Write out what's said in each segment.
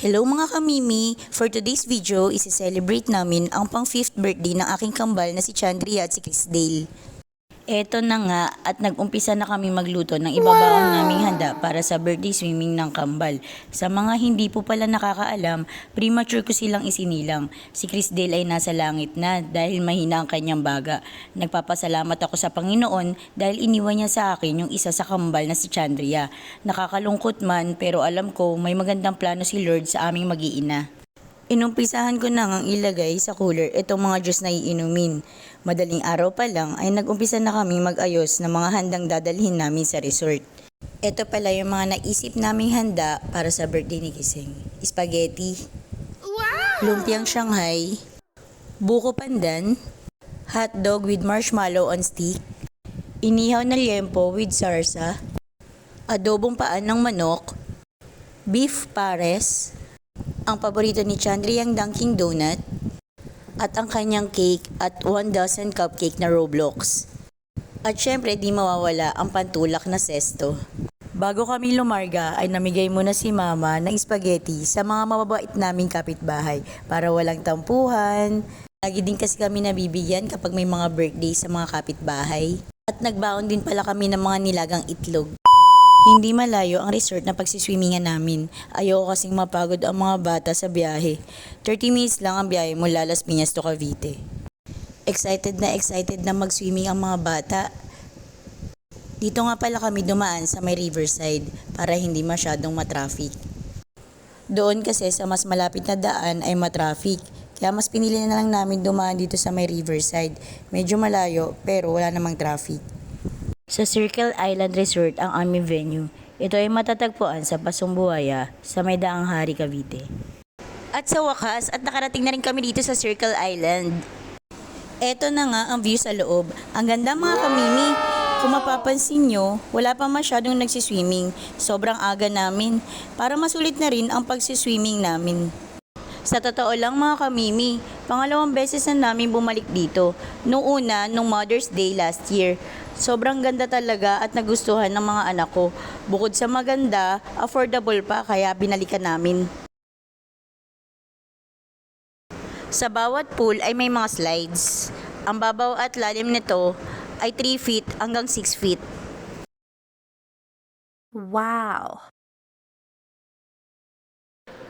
Hello mga kamimi! For today's video, isi-celebrate namin ang pang 5th birthday ng aking kambal na si Chandria at si Crisdale. Eto na nga at nag-umpisa na kami magluto ng ibabaon naming handa para sa birthday swimming ng kambal. Sa mga hindi po pala nakakaalam, premature ko silang isinilang. Si Crisdale ay nasa langit na dahil mahina ang kanyang baga. Nagpapasalamat ako sa Panginoon dahil iniwan niya sa akin yung isa sa kambal na si Chandria. Nakakalungkot man pero alam ko may magandang plano si Lord sa aming mag-iina. Inumpisahan ko na ngang ilagay sa cooler itong mga juice na iinumin. Madaling araw pa lang ay nag-umpisa na kami mag-ayos ng mga handang dadalhin namin sa resort. Ito pala yung mga naisip naming handa para sa birthday ni Gising. Spaghetti, lumpiang Shanghai, buko pandan, hotdog with marshmallow on stick, inihaw na liempo with sarsa, adobong paan ng manok, beef pares, ang paborito ni Chandria ang Dunkin' Donut, at ang kanyang cake at 1 dozen cupcake na Roblox. At syempre di mawawala ang pantulak na sesto. Bago kami lumarga ay namigay muna si Mama ng spaghetti sa mga mababait naming kapitbahay para walang tampuhan. Lagi din kasi kami nabibigyan kapag may mga birthday sa mga kapitbahay. At nagbaon din pala kami ng mga nilagang itlog. Hindi malayo ang resort na pagsiswimmingan namin. Ayoko kasing mapagod ang mga bata sa biyahe. 30 minutes lang ang biyahe mula Las Piñas to Cavite. Excited na mag-swimming ang mga bata. Dito nga pala kami dumaan sa may riverside para hindi masyadong matraffic. Doon kasi sa mas malapit na daan ay matraffic. Kaya mas pinili na lang namin dumaan dito sa may riverside. Medyo malayo pero wala namang traffic. Sa Circle Island Resort ang aming venue. Ito ay matatagpuan sa Pasumbuaya sa may Daang Hari, Cavite. At sa wakas, at nakarating na rin kami dito sa Circle Island. Ito na nga ang view sa loob. Ang ganda mga kamimi. Kung mapapansin nyo, wala pa masyadong nagsiswimming. Sobrang aga namin. Para masulit na rin ang pagsiswimming namin. Sa totoo lang mga kamimi, pangalawang beses na namin bumalik dito. Noong una, nung Mother's Day last year. Sobrang ganda talaga at nagustuhan ng mga anak ko. Bukod sa maganda, affordable pa kaya binalikan namin. Sa bawat pool ay may mga slides. Ang babaw at lalim nito ay 3 feet hanggang 6 feet. Wow!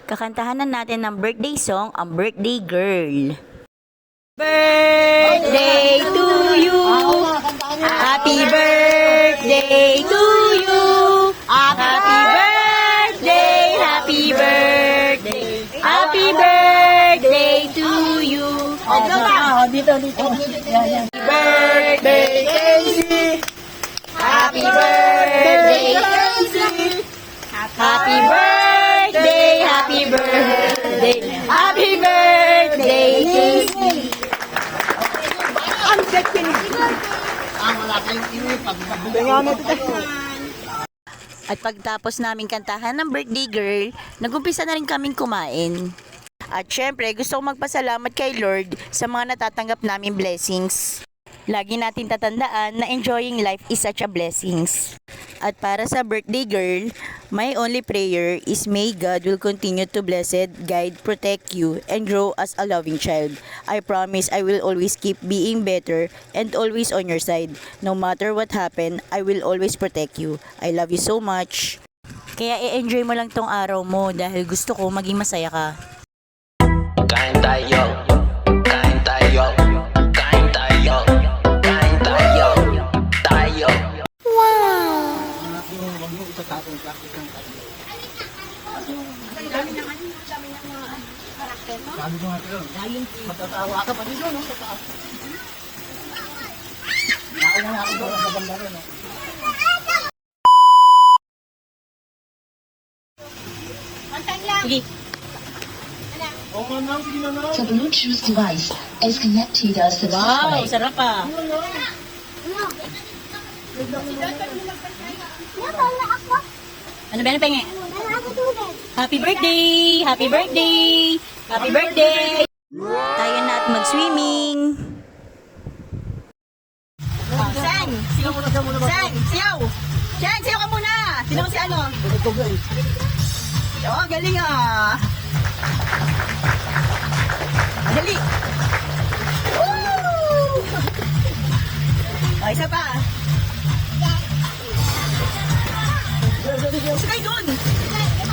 Kakantahan na natin ng birthday song ang Birthday Girl. Birthday to you! Happy birthday to you! Happy birthday! Happy birthday! Happy birthday to you! Dito. Happy birthday, Kenzie! Happy birthday, Kenzie! Happy birthday! Happy birthday! Happy birthday, Kenzie! At pagtapos namin kantahan ng birthday girl, nagumpisa na rin kaming kumain. At syempre, gusto kong magpasalamat kay Lord sa mga natatanggap naming blessings. Lagi natin tatandaan na enjoying life is such a blessings. At para sa birthday girl, my only prayer is may God will continue to blessed, guide, protect you, and grow as a loving child. I promise I will always keep being better and always on your side. No matter what happen, I will always protect you. I love you so much. Kaya i-enjoy mo lang tong araw mo dahil gusto ko maging masaya ka. Kain tayo, kain tayo, kain tayo, kain tayo, tayo. Matatawa ka pa dito, no? Sa taas. Nauna na ako doon sa bandaro, no? Sige. The Bluetooth device is connected Wow, successfully. sarap ah. Ano ba na penge? Happy birthday! Happy birthday! Happy birthday! Tayo na at mag-swimming! Sang! Sang! Siyaw! Sang! Siyaw ka muna! Sino si ano? Oh, galing ah! Dali. Woo! O, isa pa. Gusto kayo doon.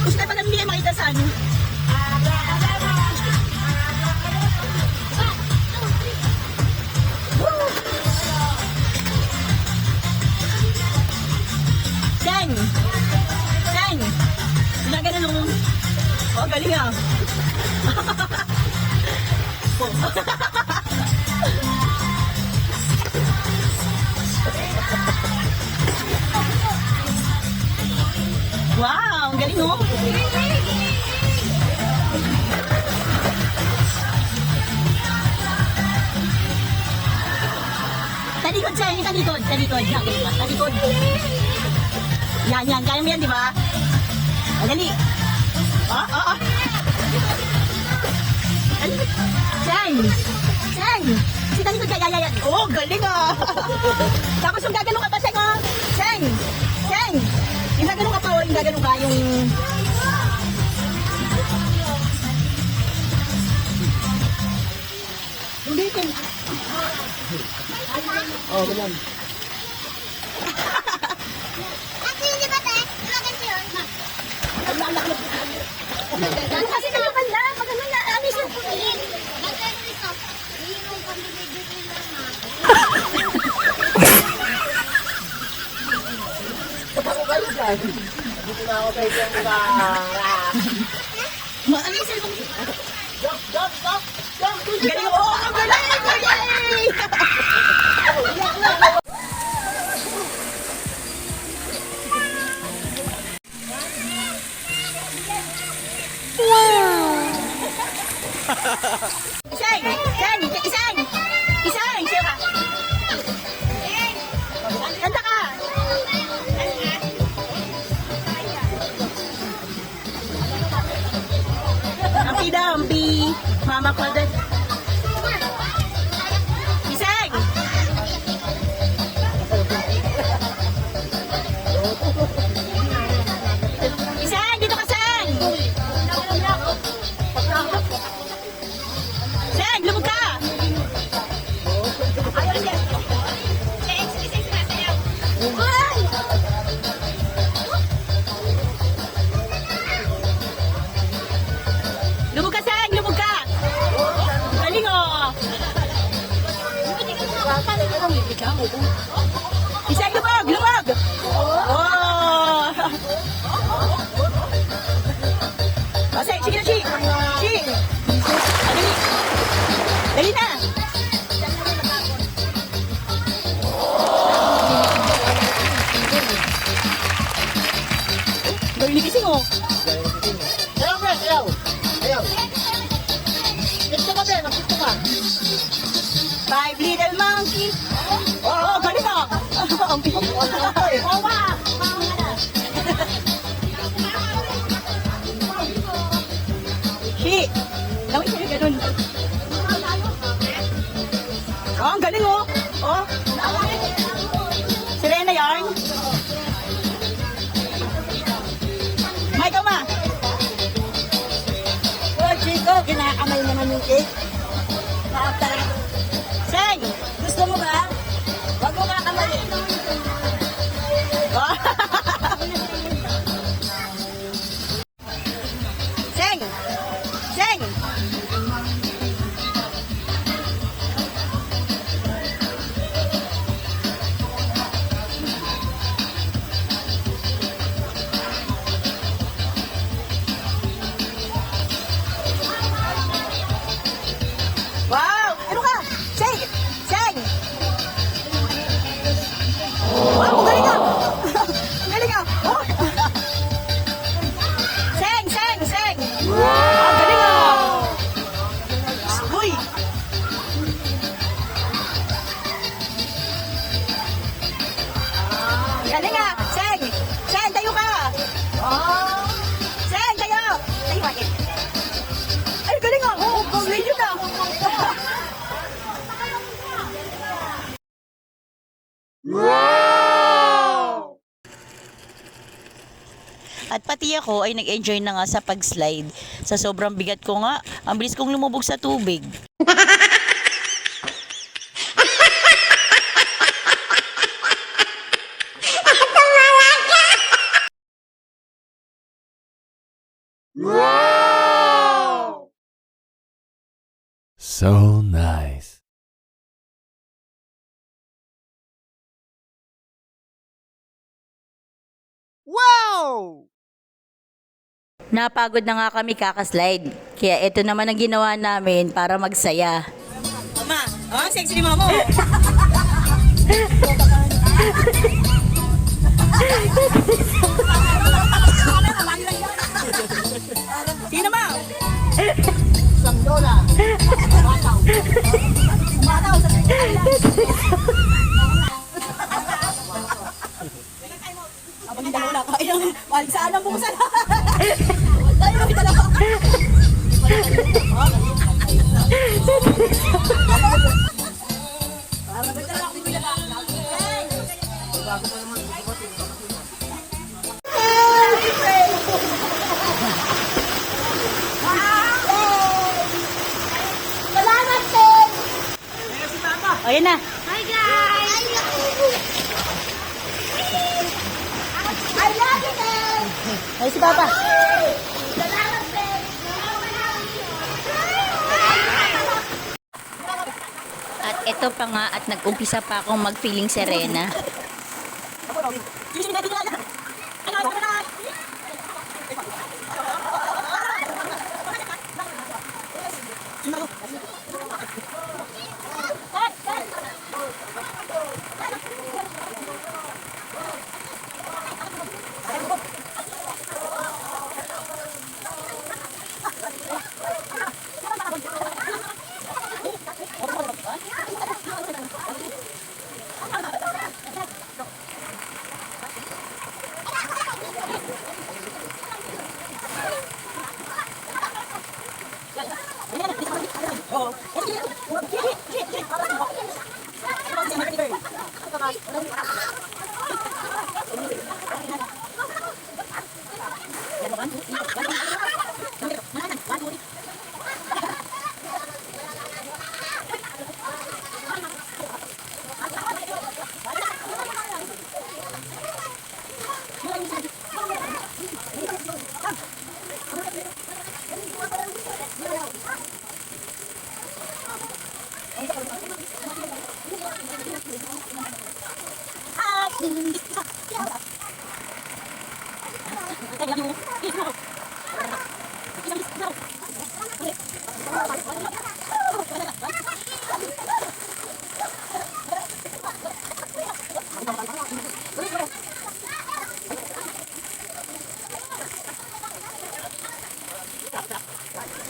Gusto kayo pag hindi kayo makita sa ano. Woo! Seng! Seng! Ginagana nung... Oh, galing ah. Wow, ang galing oh. Talikod siya, yung talikod. Talikod, talikod. Yan, yan. Kaya mo yan, di ba? Dali. Oh. Seng! Seng! Si talikod ka, yan. Oh, galing ah. Tapos yung gaganon ka pa, Seng oh. Seng! Seng! Yung gaganon ka pa, yung gaganon ka, yung... Hindi ko. Oh, ganyan. Kasi kayo pala, magano na, amis yung punin. Kapag kayo dyan, dito na ako kayo yung mga... Ano yung cellphone? Jump! Galing mo! Ang galing! Isang! Siya ka! Kanta ka! Ampi, mama ko din. Isang! Isang! Dito ka, Sang! Sang! Lumog ka! Lumog ka, Sang! Lumog ka! Galing oh! Isang lumog! Lumog! Oh! Sige na, Chi! Chi! Dali! Dali na! Galing ni Kising oh! Ayaw, Fred! Ayaw! Pito ka, Ben! Pito ka! 5 little monkey! Oh, galing ah! Ang bilis! Oh, wow! Chi! Lawin sa'yo ganun. Oh, ang galing oh! Oh! Serena yarn? Ikaw ma! Oh, Chico, kinakamay naman yung cake. Seng! Gusto mo ba? Huwag mo kakamay. Oh. Seng! Seng! Wow! Ano ka? Seng! Seng! Wow! Ang galing ka! Ang galing ka! Oh! Seng! Seng! Seng! Wow! Ang galing ka! Uy! Galing ka! Seng! Seng! Tayo ka! Oh! Seng! Tayo! Tayo ka! Ay, galing ka! Oh! Video na! At pati ako ay nag-enjoy na nga sa pag-slide. Sa sobrang bigat ko nga, ang bilis kong lumubog sa tubig. So nice. Napagod na nga kami kakaslide. Kaya ito naman ang ginawa namin para magsaya. Mama, oh, sexy ni mama. Sino ma? Isang lola. Abang yung dalawa ka. Ayun, wali saan ang buksan. Tayo kami dalawa. O yan na. Hi guys! I love you guys! Ay si Papa. Salamat, babe! At ito pa nga at nag-umpisa pa akong mag-feeling serena.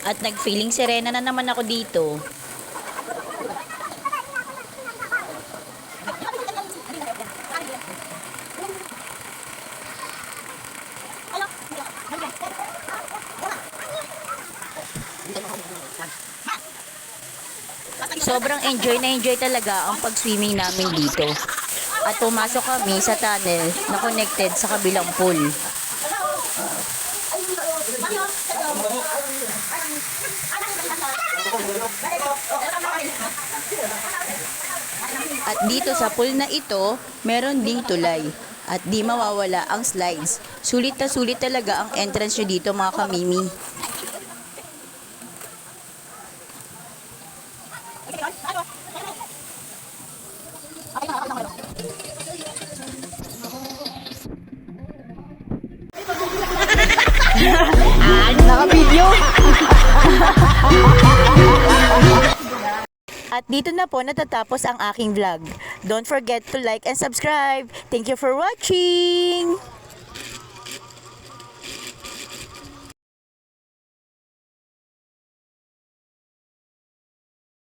At nag-feeling serena na naman ako dito. Sobrang enjoy na enjoy talaga ang pag-swimming namin dito. At pumasok kami sa tunnel na connected sa kabilang pool. At dito sa pool na ito, meron ding tulay. At di mawawala ang slides. Sulit na sulit talaga ang entrance nyo dito mga kamimi. At dito na po natatapos ang aking vlog. Don't forget to like and subscribe. Thank you for watching!